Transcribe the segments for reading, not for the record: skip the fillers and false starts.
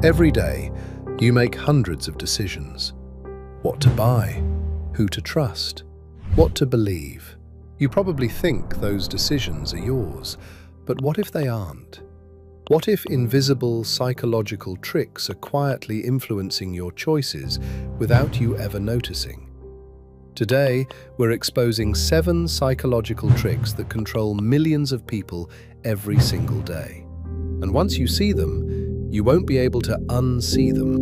Every day, you make hundreds of decisions. What to buy, who to trust, what to believe. You probably think those decisions are yours, but what if they aren't? What if invisible psychological tricks are quietly influencing your choices without you ever noticing? Today, we're exposing 7 psychological tricks that control millions of people every single day. And once you see them, you won't be able to unsee them.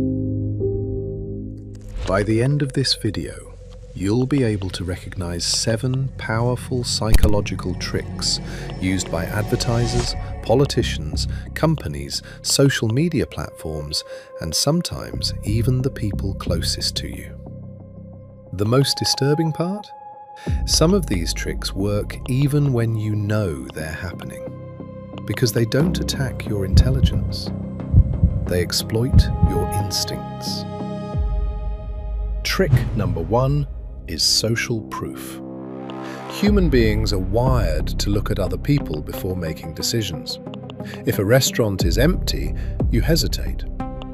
By the end of this video, you'll be able to recognize 7 powerful psychological tricks used by advertisers, politicians, companies, social media platforms, and sometimes even the people closest to you. The most disturbing part? Some of these tricks work even when you know they're happening, because they don't attack your intelligence. They exploit your instincts. Trick number 1 is social proof. Human beings are wired to look at other people before making decisions. If a restaurant is empty, you hesitate.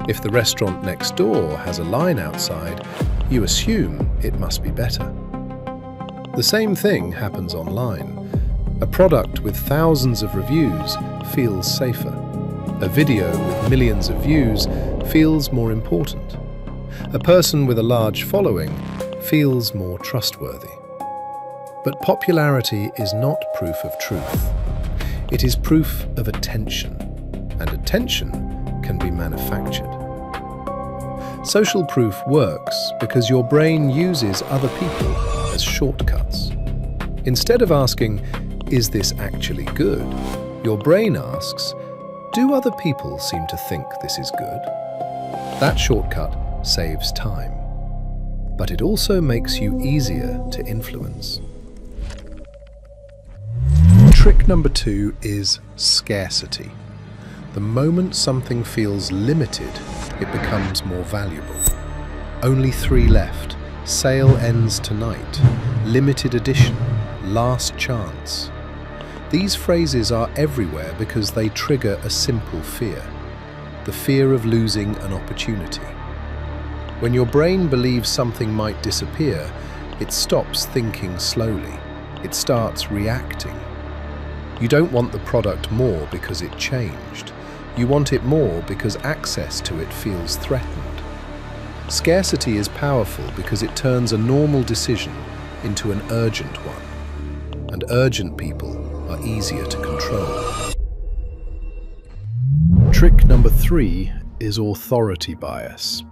If the restaurant next door has a line outside, you assume it must be better. The same thing happens online. A product with thousands of reviews feels safer. A video with millions of views feels more important. A person with a large following feels more trustworthy. But popularity is not proof of truth. It is proof of attention, and attention can be manufactured. Social proof works because your brain uses other people as shortcuts. Instead of asking, "Is this actually good?" your brain asks, "Do other people seem to think this is good?" That shortcut saves time, but it also makes you easier to influence. Trick number 2 is scarcity. The moment something feels limited, it becomes more valuable. Only 3 left. Sale ends tonight. Limited edition. Last chance. These phrases are everywhere because they trigger a simple fear. The fear of losing an opportunity. When your brain believes something might disappear, it stops thinking slowly. It starts reacting. You don't want the product more because it changed. You want it more because access to it feels threatened. Scarcity is powerful because it turns a normal decision into an urgent one. And urgent people are easier to control. Trick number 3 is authority bias.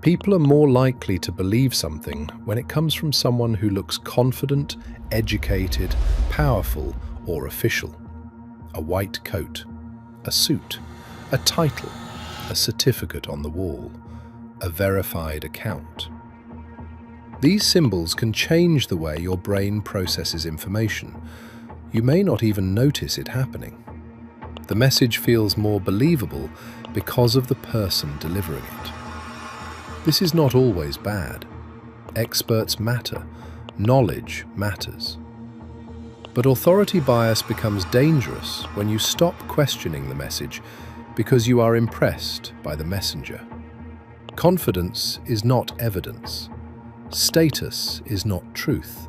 People are more likely to believe something when it comes from someone who looks confident, educated, powerful, or official. A white coat, a suit, a title, a certificate on the wall, a verified account. These symbols can change the way your brain processes information. You may not even notice it happening. The message feels more believable because of the person delivering it. This is not always bad. Experts matter. Knowledge matters. But authority bias becomes dangerous when you stop questioning the message because you are impressed by the messenger. Confidence is not evidence. Status is not truth.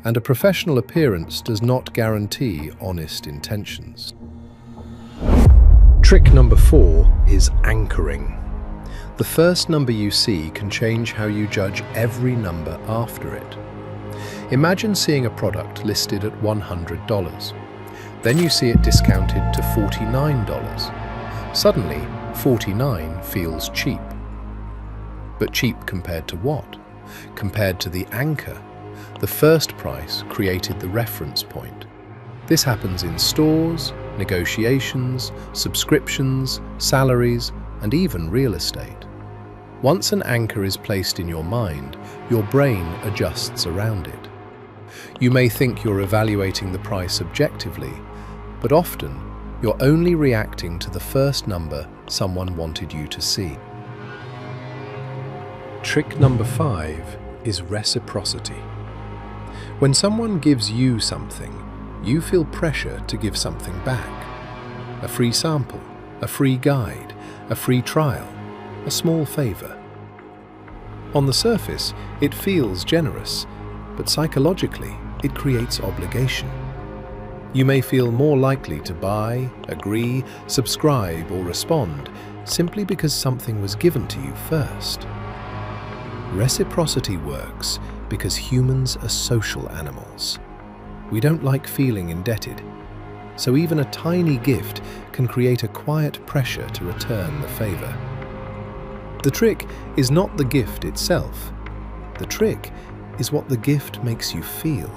And a professional appearance does not guarantee honest intentions. Trick number 4 is anchoring. The first number you see can change how you judge every number after it. Imagine seeing a product listed at $100. Then you see it discounted to $49. Suddenly, $49 feels cheap. But cheap compared to what? Compared to the anchor. The first price created the reference point. This happens in stores, negotiations, subscriptions, salaries, and even real estate. Once an anchor is placed in your mind, your brain adjusts around it. You may think you're evaluating the price objectively, but often you're only reacting to the first number someone wanted you to see. Trick number 5 is reciprocity. When someone gives you something, you feel pressure to give something back. A free sample, a free guide, a free trial, a small favor. On the surface, it feels generous, but psychologically, it creates obligation. You may feel more likely to buy, agree, subscribe, or respond simply because something was given to you first. Reciprocity works because humans are social animals. We don't like feeling indebted, so even a tiny gift can create a quiet pressure to return the favor. The trick is not the gift itself. The trick is what the gift makes you feel.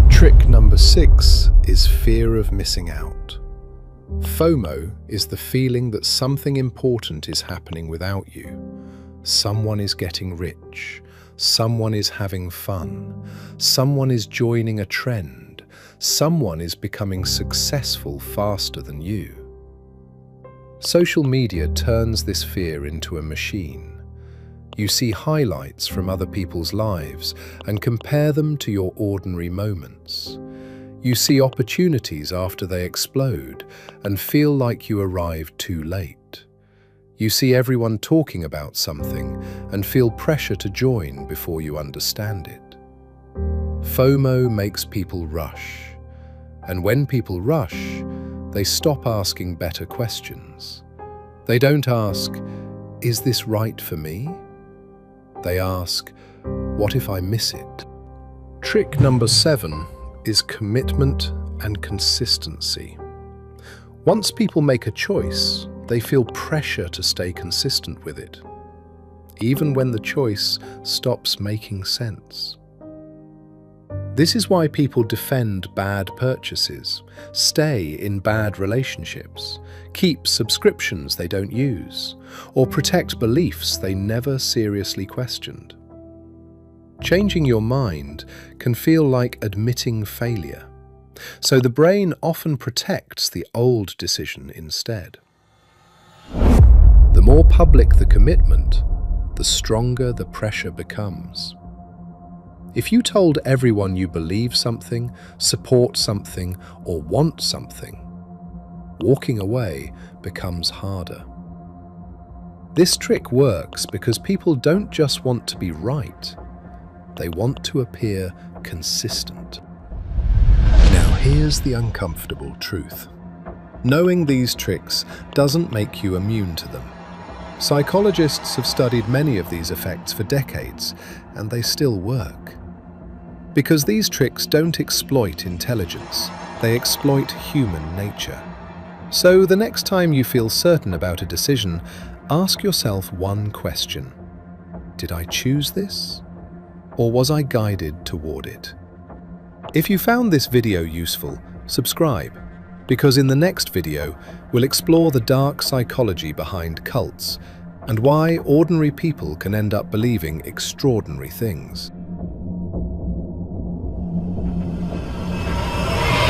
Trick number 6 is fear of missing out. FOMO is the feeling that something important is happening without you. Someone is getting rich. Someone is having fun. Someone is joining a trend. Someone is becoming successful faster than you. Social media turns this fear into a machine. You see highlights from other people's lives and compare them to your ordinary moments. You see opportunities after they explode and feel like you arrived too late. You see everyone talking about something and feel pressure to join before you understand it. FOMO makes people rush. And when people rush, they stop asking better questions. They don't ask, "Is this right for me?" They ask, "What if I miss it?" Trick number 7 is commitment and consistency. Once people make a choice, they feel pressure to stay consistent with it, even when the choice stops making sense. This is why people defend bad purchases, stay in bad relationships, keep subscriptions they don't use, or protect beliefs they never seriously questioned. Changing your mind can feel like admitting failure, so the brain often protects the old decision instead. The more public the commitment, the stronger the pressure becomes. If you told everyone you believe something, support something, or want something, walking away becomes harder. This trick works because people don't just want to be right, they want to appear consistent. Now here's the uncomfortable truth. Knowing these tricks doesn't make you immune to them. Psychologists have studied many of these effects for decades, and they still work. Because these tricks don't exploit intelligence, they exploit human nature. So the next time you feel certain about a decision, ask yourself one question. Did I choose this? Or was I guided toward it? If you found this video useful, subscribe, because in the next video, we'll explore the dark psychology behind cults and why ordinary people can end up believing extraordinary things.